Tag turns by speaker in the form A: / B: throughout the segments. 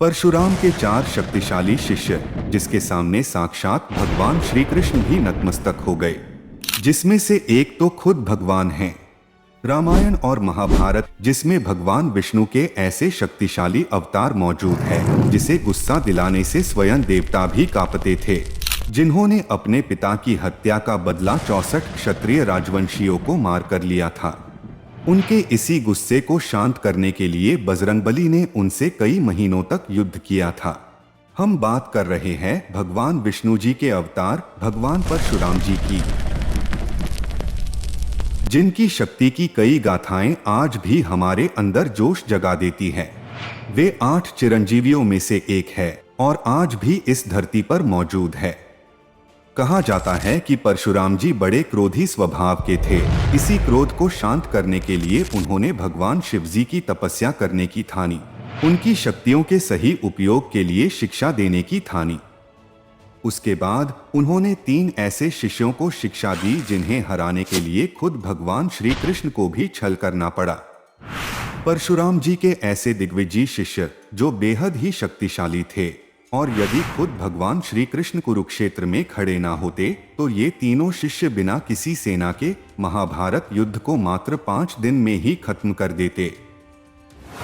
A: परशुराम के चार शक्तिशाली शिष्य, जिसके सामने साक्षात भगवान श्री कृष्ण भी नतमस्तक हो गए, जिसमें से एक तो खुद भगवान हैं। रामायण और महाभारत, जिसमें भगवान विष्णु के ऐसे शक्तिशाली अवतार मौजूद है जिसे गुस्सा दिलाने से स्वयं देवता भी कांपते थे, जिन्होंने अपने पिता की हत्या का बदला 64 क्षत्रिय राजवंशियों को मार कर लिया था। उनके इसी गुस्से को शांत करने के लिए बजरंगबली ने उनसे कई महीनों तक युद्ध किया था। हम बात कर रहे हैं भगवान विष्णु जी के अवतार भगवान परशुराम जी की, जिनकी शक्ति की कई गाथाएं आज भी हमारे अंदर जोश जगा देती है। वे 8 चिरंजीवियों में से एक है और आज भी इस धरती पर मौजूद है। कहा जाता है कि परशुराम जी बड़े क्रोधी स्वभाव के थे। इसी क्रोध को शांत करने के लिए उन्होंने भगवान शिव जी की तपस्या करने की ठानी, उनकी शक्तियों के सही उपयोग के लिए शिक्षा देने की ठानी। उसके बाद उन्होंने 3 ऐसे शिष्यों को शिक्षा दी जिन्हें हराने के लिए खुद भगवान श्री कृष्ण को भी छल करना पड़ा। परशुराम जी के ऐसे दिग्विजयी शिष्य जो बेहद ही शक्तिशाली थे, और यदि खुद भगवान श्री कृष्ण कुरुक्षेत्र में खड़े ना होते तो ये तीनों शिष्य बिना किसी सेना के महाभारत युद्ध को मात्र 5 दिन में ही खत्म कर देते।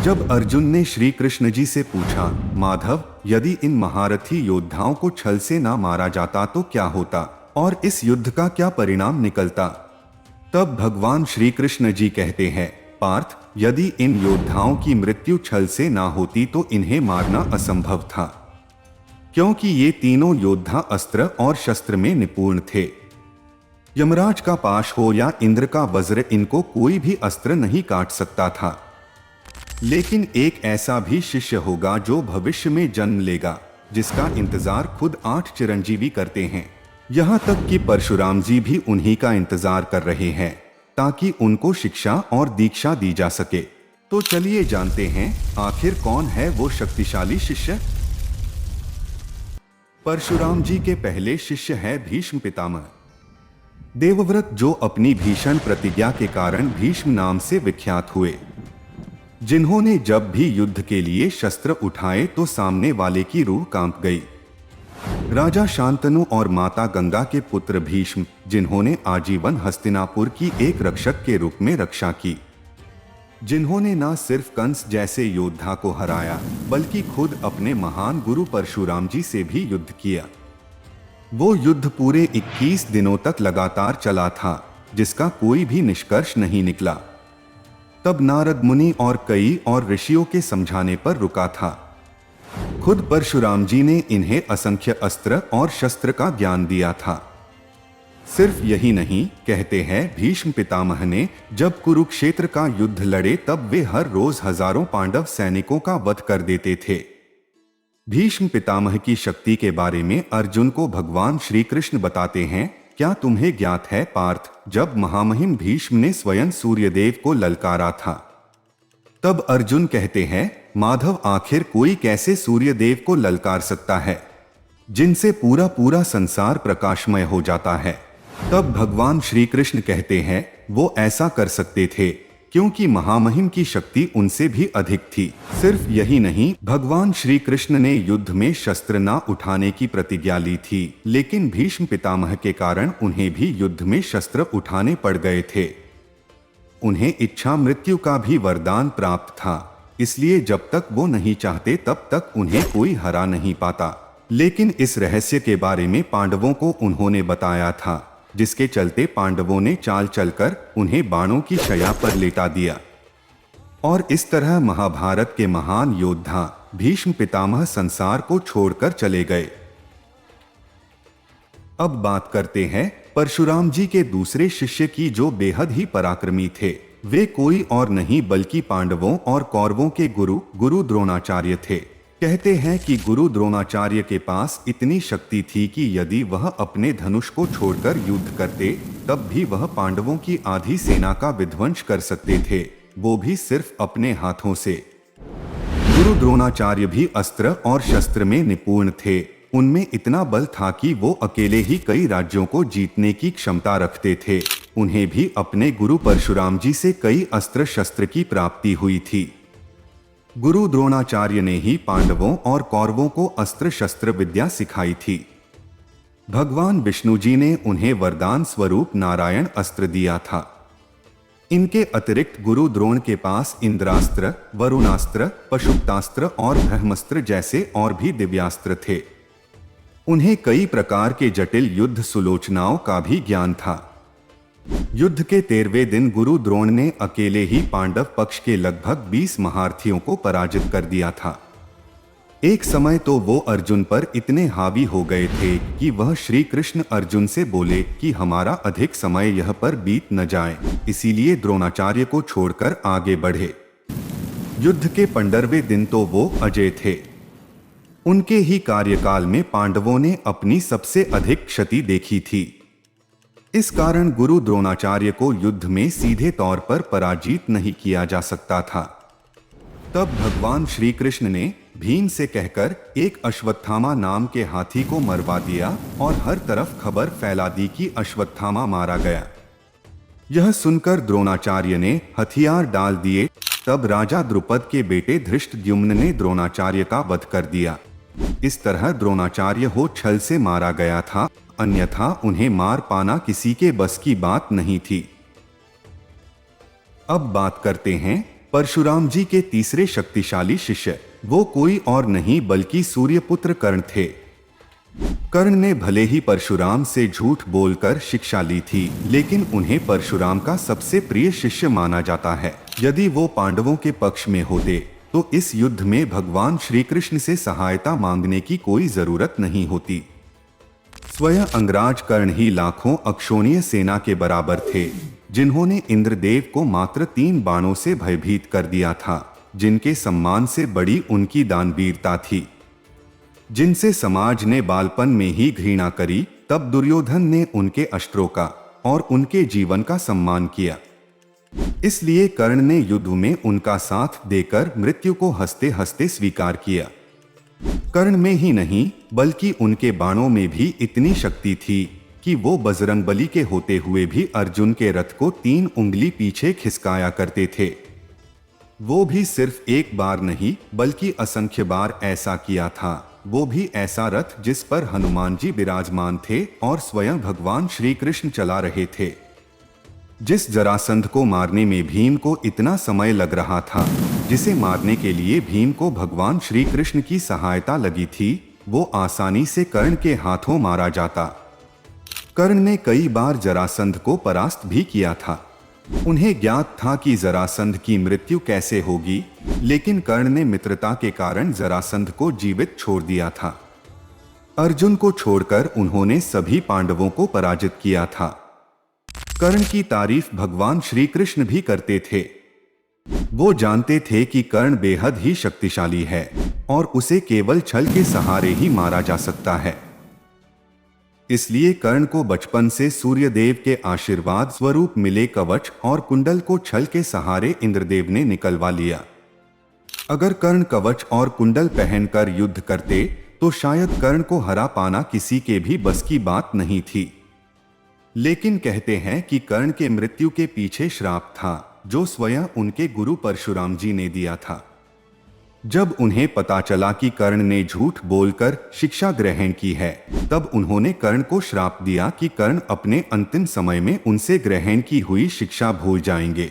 A: जब अर्जुन ने श्री कृष्ण जी से पूछा, माधव, यदि इन महारथी योद्धाओं को छल से ना मारा जाता तो क्या होता और इस युद्ध का क्या परिणाम निकलता? तब भगवान श्री कृष्ण जी कहते हैं, पार्थ, यदि इन योद्धाओं की मृत्यु छल से ना होती तो इन्हें मारना असंभव था, क्योंकि ये तीनों योद्धा अस्त्र और शस्त्र में निपुण थे। यमराज का पाश हो या इंद्र का वज्र, इनको कोई भी अस्त्र नहीं काट सकता था। लेकिन एक ऐसा भी शिष्य होगा जो भविष्य में जन्म लेगा, जिसका इंतजार खुद 8 चिरंजीवी करते हैं। यहाँ तक कि परशुराम जी भी उन्हीं का इंतजार कर रहे हैं ताकि उनको शिक्षा और दीक्षा दी जा सके। तो चलिए जानते हैं आखिर कौन है वो शक्तिशाली शिष्य। परशुराम जी के पहले शिष्य है भीष्म पितामह, देवव्रत, जो अपनी भीषण प्रतिज्ञा के कारण भीष्म नाम से विख्यात हुए, जिन्होंने जब भी युद्ध के लिए शस्त्र उठाए तो सामने वाले की रूह कांप गई। राजा शांतनु और माता गंगा के पुत्र भीष्म, जिन्होंने आजीवन हस्तिनापुर की एक रक्षक के रूप में रक्षा की, जिन्होंने न सिर्फ कंस जैसे योद्धा को हराया बल्कि खुद अपने महान गुरु परशुराम जी से भी युद्ध किया। वो युद्ध पूरे 21 दिनों तक लगातार चला था, जिसका कोई भी निष्कर्ष नहीं निकला। तब नारद मुनि और कई और ऋषियों के समझाने पर रुका था। खुद परशुराम जी ने इन्हें असंख्य अस्त्र और शस्त्र का ज्ञान दिया था। सिर्फ यही नहीं, कहते हैं भीष्म पितामह ने जब कुरुक्षेत्र का युद्ध लड़े तब वे हर रोज हजारों पांडव सैनिकों का वध कर देते थे। भीष्म पितामह की शक्ति के बारे में अर्जुन को भगवान श्री कृष्ण बताते हैं, क्या तुम्हें ज्ञात है पार्थ, जब महामहिम भीष्म ने स्वयं सूर्यदेव को ललकारा था, तब अर्जुन कहते हैं, माधव, आखिर कोई कैसे सूर्यदेव को ललकार सकता है जिनसे पूरा पूरा संसार प्रकाशमय हो जाता है? तब भगवान श्री कृष्ण कहते हैं, वो ऐसा कर सकते थे क्योंकि महामहिम की शक्ति उनसे भी अधिक थी। सिर्फ यही नहीं, भगवान श्री कृष्ण ने युद्ध में शस्त्र न उठाने की प्रतिज्ञा ली थी, लेकिन भीष्म पितामह के कारण उन्हें भी युद्ध में शस्त्र उठाने पड़ गए थे। उन्हें इच्छा मृत्यु का भी वरदान प्राप्त था, इसलिए जब तक वो नहीं चाहते तब तक उन्हें कोई हरा नहीं पाता। लेकिन इस रहस्य के बारे में पांडवों को उन्होंने बताया था, जिसके चलते पांडवों ने चाल चलकर उन्हें बाणों की शैया पर लेटा दिया। और इस तरह महाभारत के महान योद्धा भीष्म पितामह संसार को छोड़कर चले गए। अब बात करते हैं परशुराम जी के दूसरे शिष्य की, जो बेहद ही पराक्रमी थे। वे कोई और नहीं बल्कि पांडवों और कौरवों के गुरु द्रोणाचार्य थे। कहते हैं कि गुरु द्रोणाचार्य के पास इतनी शक्ति थी कि यदि वह अपने धनुष को छोड़कर युद्ध करते तब भी वह पांडवों की आधी सेना का विध्वंस कर सकते थे, वो भी सिर्फ अपने हाथों से। गुरु द्रोणाचार्य भी अस्त्र और शस्त्र में निपुण थे। उनमें इतना बल था कि वो अकेले ही कई राज्यों को जीतने की क्षमता रखते थे। उन्हें भी अपने गुरु परशुराम जी से कई अस्त्र शस्त्र की प्राप्ति हुई थी। गुरु द्रोणाचार्य ने ही पांडवों और कौरवों को अस्त्र शस्त्र विद्या सिखाई थी। भगवान विष्णु जी ने उन्हें वरदान स्वरूप नारायण अस्त्र दिया था। इनके अतिरिक्त गुरु द्रोण के पास इंद्रास्त्र, वरुणास्त्र, पशुपतास्त्र और ब्रह्मास्त्र जैसे और भी दिव्यास्त्र थे। उन्हें कई प्रकार के जटिल युद्ध सुलोचनाओं का भी ज्ञान था। युद्ध के 13वें दिन गुरु द्रोण ने अकेले ही पांडव पक्ष के लगभग 20 महारथियों को पराजित कर दिया था। एक समय तो वो अर्जुन पर इतने हावी हो गए थे कि वह श्री कृष्ण अर्जुन से बोले कि हमारा अधिक समय यह पर बीत न जाए, इसीलिए द्रोणाचार्य को छोड़कर आगे बढ़े। युद्ध के 15वें दिन तो वो अजय थे। उनके ही कार्यकाल में पांडवों ने अपनी सबसे अधिक क्षति देखी थी। इस कारण गुरु द्रोणाचार्य को युद्ध में सीधे तौर पर पराजित नहीं किया जा सकता था। तब भगवान श्री कृष्ण ने भीम से कहकर एक अश्वत्थामा नाम के हाथी को मरवा दिया और हर तरफ खबर फैला दी कि अश्वत्थामा मारा गया। यह सुनकर द्रोणाचार्य ने हथियार डाल दिए। तब राजा द्रुपद के बेटे धृष्टद्युम्न ने द्रोणाचार्य का वध कर दिया। इस तरह द्रोणाचार्य हो छल से मारा गया था, अन्यथा उन्हें मार पाना किसी के बस की बात नहीं थी। अब बात करते हैं परशुराम जी के तीसरे शक्तिशाली शिष्य। वो कोई और नहीं बल्कि सूर्यपुत्र कर्ण थे। कर्ण ने भले ही परशुराम से झूठ बोलकर शिक्षा ली थी, लेकिन उन्हें परशुराम का सबसे प्रिय शिष्य माना जाता है। यदि वो पांडवों के पक्ष में होते तो इस युद्ध में भगवान श्री कृष्ण से सहायता मांगने की कोई जरूरत नहीं होती। स्वयं अंगराज कर्ण ही लाखों अक्षोणीय सेना के बराबर थे, जिन्होंने इंद्रदेव को मात्र 3 बाणों से भयभीत कर दिया था, जिनके सम्मान से बड़ी उनकी दानवीरता थी, जिनसे समाज ने बालपन में ही घृणा करी। तब दुर्योधन ने उनके अस्त्रों का और उनके जीवन का सम्मान किया। इसलिए कर्ण ने युद्ध में उनका साथ देकर मृत्यु को हंसते हंसते स्वीकार किया। कर्ण में ही नहीं बल्कि उनके बाणों में भी इतनी शक्ति थी कि वो बजरंगबली के होते हुए भी अर्जुन के रथ को 3 उंगली पीछे खिसकाया करते थे। वो भी सिर्फ एक बार नहीं बल्कि असंख्य बार ऐसा किया था। वो भी ऐसा रथ जिस पर हनुमान जी विराजमान थे और स्वयं भगवान श्री कृष्ण चला रहे थे। जिस जरासंध को मारने में भीम को इतना समय लग रहा था, जिसे मारने के लिए भीम को भगवान श्री कृष्ण की सहायता लगी थी, वो आसानी से कर्ण के हाथों मारा जाता। कर्ण ने कई बार जरासंध को परास्त भी किया था। उन्हें ज्ञात था कि जरासंध की मृत्यु कैसे होगी, लेकिन कर्ण ने मित्रता के कारण जरासंध को जीवित छोड़ दिया था। अर्जुन को छोड़कर उन्होंने सभी पांडवों को पराजित किया था। कर्ण की तारीफ भगवान श्री कृष्ण भी करते थे। वो जानते थे कि कर्ण बेहद ही शक्तिशाली है और उसे केवल छल के सहारे ही मारा जा सकता है। इसलिए कर्ण को बचपन से सूर्यदेव के आशीर्वाद स्वरूप मिले कवच और कुंडल को छल के सहारे इंद्रदेव ने निकलवा लिया। अगर कर्ण कवच और कुंडल पहनकर युद्ध करते तो शायद कर्ण को हरा पाना किसी के भी बस की बात नहीं थी। लेकिन कहते हैं कि कर्ण के मृत्यु के पीछे श्राप था, जो स्वयं उनके गुरु परशुराम जी ने दिया था। जब उन्हें पता चला कि कर्ण ने झूठ बोलकर शिक्षा ग्रहण की है, तब उन्होंने कर्ण को श्राप दिया कि कर्ण अपने अंतिम समय में उनसे ग्रहण की हुई शिक्षा भूल जाएंगे।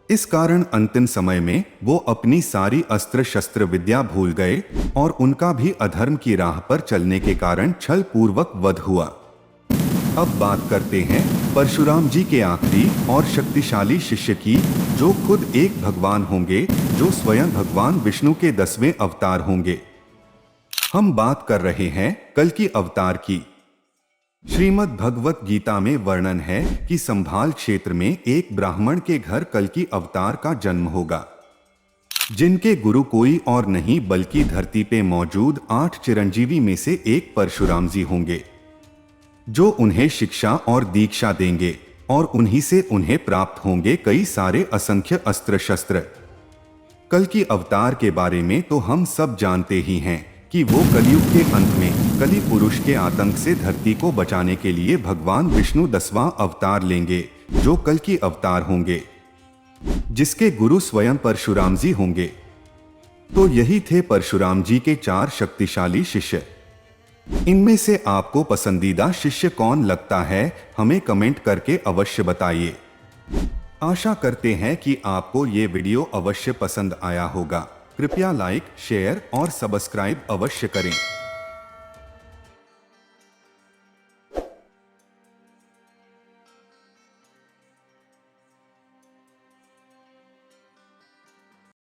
A: इस कारण अंतिम समय में वो अपनी सारी अस्त्र शस्त्र विद्या भूल गए और उनका भी अधर्म की राह पर चलने के कारण छल पूर्वक वध हुआ। अब बात करते हैं परशुराम जी के आखिरी और शक्तिशाली शिष्य की, जो खुद एक भगवान होंगे, जो स्वयं भगवान विष्णु के 10वें अवतार होंगे। हम बात कर रहे हैं कल्कि अवतार की। श्रीमद् भगवत गीता में वर्णन है कि संभाल क्षेत्र में एक ब्राह्मण के घर कल्कि अवतार का जन्म होगा, जिनके गुरु कोई और नहीं बल्कि धरती पे मौजूद 8 चिरंजीवी में से एक परशुराम जी होंगे, जो उन्हें शिक्षा और दीक्षा देंगे और उन्हीं से उन्हें प्राप्त होंगे कई सारे असंख्य अस्त्र शस्त्र। कल्कि अवतार के बारे में तो हम सब जानते ही हैं कि वो कलयुग के अंत में कलि पुरुष के आतंक से धरती को बचाने के लिए भगवान विष्णु 10वां अवतार लेंगे, जो कल्कि अवतार होंगे, जिसके गुरु स्वयं परशुराम जी होंगे। तो यही थे परशुराम जी के 4 शक्तिशाली शिष्य। इनमें से आपको पसंदीदा शिष्य कौन लगता है, हमें कमेंट करके अवश्य बताइए। आशा करते हैं कि आपको ये वीडियो अवश्य पसंद आया होगा। कृपया लाइक, शेयर और सब्सक्राइब अवश्य करें।